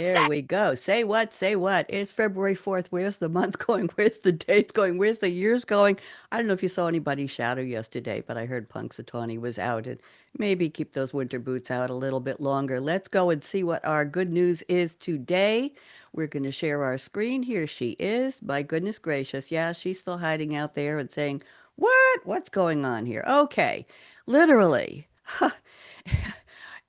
There we go. Say what? Say what? It's February 4th. Where's the month going? Where's the dates going? Where's the years going? I don't know if you saw anybody shadow yesterday, but I heard Punxsutawney was out and maybe keep those winter boots out a little bit longer. Let's go and see what our good news is today. We're going to share our screen. Here she is. My goodness gracious. Yeah, she's still hiding out there and saying, "What? What's going on here?" Okay. Literally.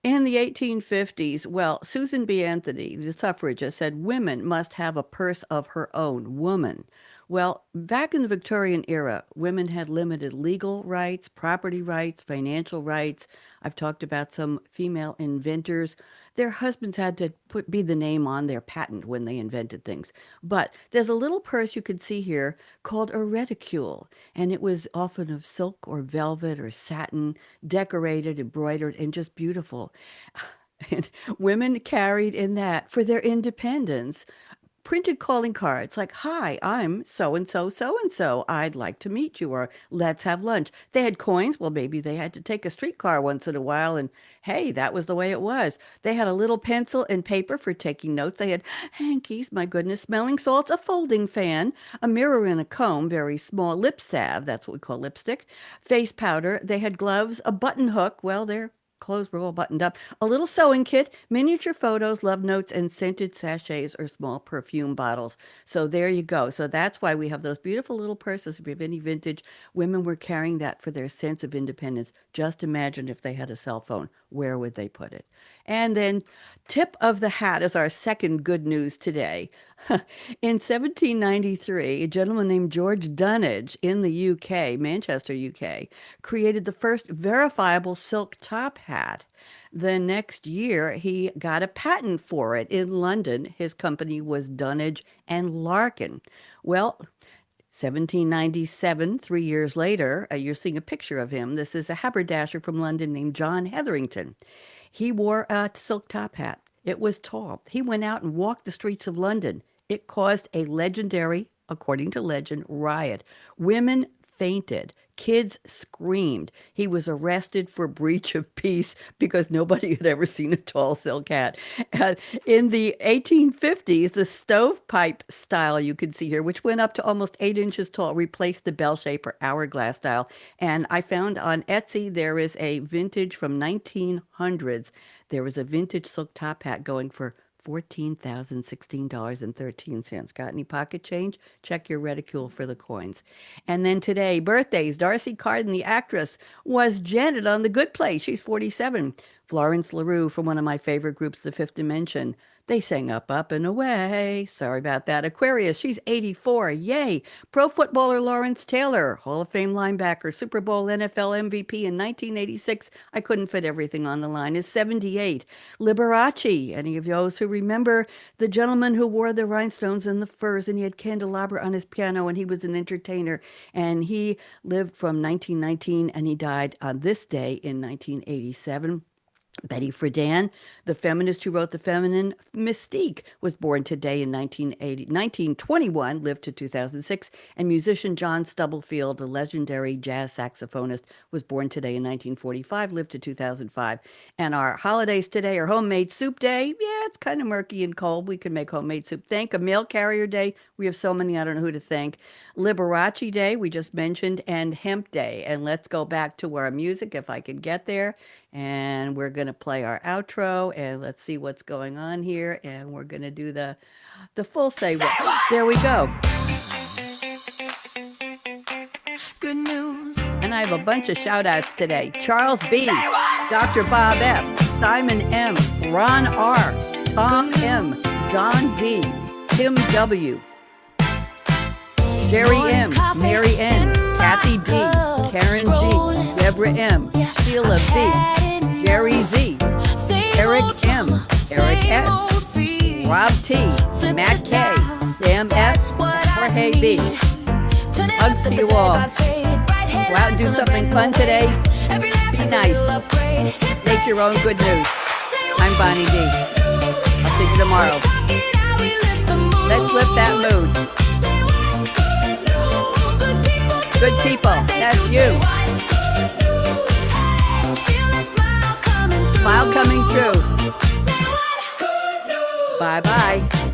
In the 1850s, well, Susan B. Anthony, the suffragist, said women must have a purse of her own, woman. Well, back in the Victorian era, women had limited legal rights, property rights, financial rights. I've talked about some female inventors. Their husbands had to be the name on their patent when they invented things. But there's a little purse you can see here called a reticule, and it was often of silk or velvet or satin, decorated, embroidered, and just beautiful. And women carried in that for their independence printed calling cards like, "Hi, I'm so and so, so and so. I'd like to meet you," or "Let's have lunch." They had coins. Well, maybe they had to take a streetcar once in a while, and hey, that was the way it was. They had a little pencil and paper for taking notes. They had hankies, my goodness, smelling salts, a folding fan, a mirror and a comb, very small, lip salve, that's what we call lipstick, face powder. They had gloves, a button hook. Well, they're clothes were all buttoned up. A little sewing kit, miniature photos, love notes, and scented sachets or small perfume bottles. So there you go. So that's why we have those beautiful little purses. If you have any vintage, women were carrying that for their sense of independence. Just imagine if they had a cell phone, where would they put it? And then tip of the hat is our second good news today. In 1793, a gentleman named George Dunnage in the UK, Manchester, UK, created the first verifiable silk top hat. The next year, he got a patent for it in London. His company was Dunnage and Larkin. Well, 1797, 3 years later, you're seeing a picture of him. This is a haberdasher from London named John Hetherington. He wore a silk top hat. It was tall. He went out and walked the streets of London. It caused a legendary, according to legend, riot. Women fainted. Kids screamed. He was arrested for breach of peace because nobody had ever seen a tall silk hat. In the 1850s, the stovepipe style you can see here, which went up to almost 8 inches tall, replaced the bell shape or hourglass style. And I found on Etsy there is a vintage from 1900s. There was a vintage silk top hat going for $14,016.13. Got any pocket change? Check your reticule for the coins. And then today, birthdays. Darcy Carden, the actress, was Janet on The Good Place. She's 47. Florence LaRue from one of my favorite groups, The Fifth Dimension. They sang Up, Up, and Away. Sorry about that. Aquarius, she's 84. Yay. Pro footballer Lawrence Taylor, Hall of Fame linebacker, Super Bowl NFL MVP in 1986. I couldn't fit everything on the line, is 78. Liberace, any of those who remember the gentleman who wore the rhinestones and the furs and he had candelabra on his piano and he was an entertainer and he lived from 1919 and he died on this day in 1987. Betty Friedan, the feminist who wrote The Feminine Mystique, was born today in 1921, lived to 2006, and musician John Stubblefield, the legendary jazz saxophonist, was born today in 1945, lived to 2005. And our holidays today are Homemade Soup Day. Yeah, it's kind of murky and cold. We can make homemade soup. Thank a Mail Carrier Day. We have so many, I don't know who to thank. Liberace Day, we just mentioned, and Hemp Day. And let's go back to our music, if I can get there. And we're going to play our outro and let's see what's going on here. And we're going to do the full say what. There we go. Good news. And I have a bunch of shout outs today. Charles B, Dr. Bob F, Simon M, Ron R, Tom M, Don D, Tim W, Jerry M, Mary N, Kathy D, Karen G, Deborah M, Sheila V, Jerry Z, Eric M, Eric S, Rob T, Matt K, Sam S, Jorge B. Hugs to you all. Go out and do something fun today. Be nice. Make your own good news. I'm Bonnie D. I'll see you tomorrow. Let's lift that mood. Good people, that's you. Smile coming through. Bye bye.